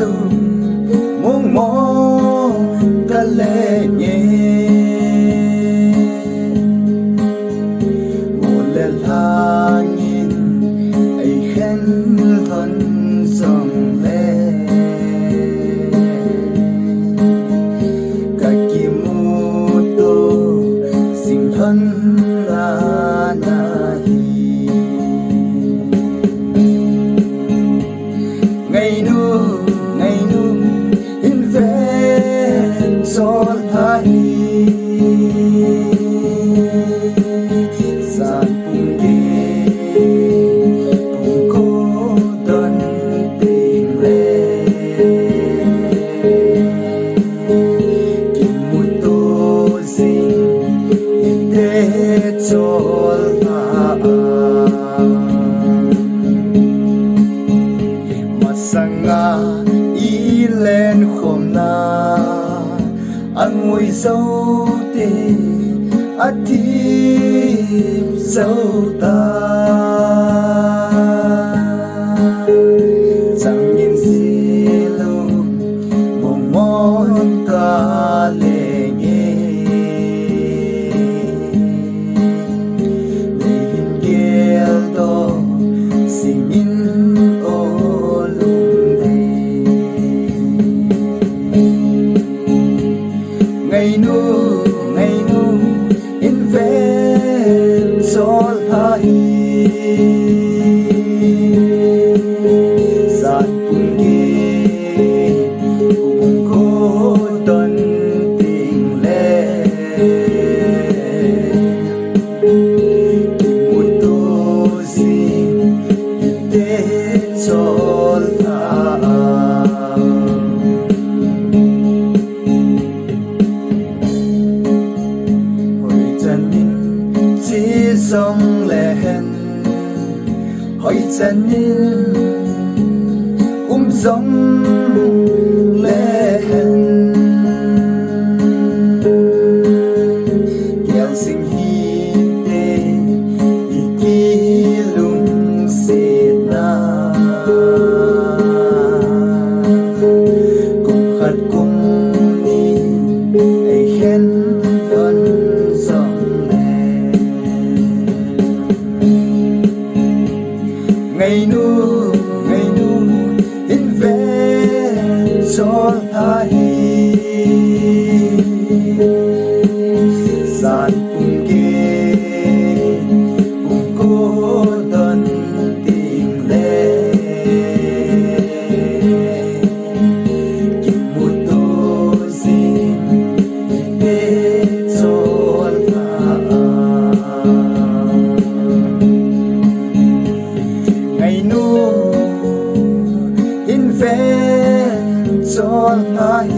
lu mong mo ka le nhé một lần hàng ai khen thân dòng lệ cả kim mô tô sinh thân là hi ngày nu in ven gió thái sàn pung kê pung cố đơn tình lệ kim một tô sinh in thế cho ta sanga y lên khom na ăn ngồi sâu tê a thiếp sâu ta chẳng nhìn gì lâu mong mòn ca lệ nhé lệ hình kia to xin in ngày nu in ven gió thái sàn pung kê pung cố đơn tình lệ kim một tô xin in thế cho ta sông lên hỏi chân nhìn giống lên kéo sinh hi tê y kỳ lung xịt na cùng khát cùng nhìn ai khen vẫn dòng ngày nu in ven gió thái sàn pung kê pung cố đơn tình lệ kim một tô xin để cho ta ngày nu in ven gió thái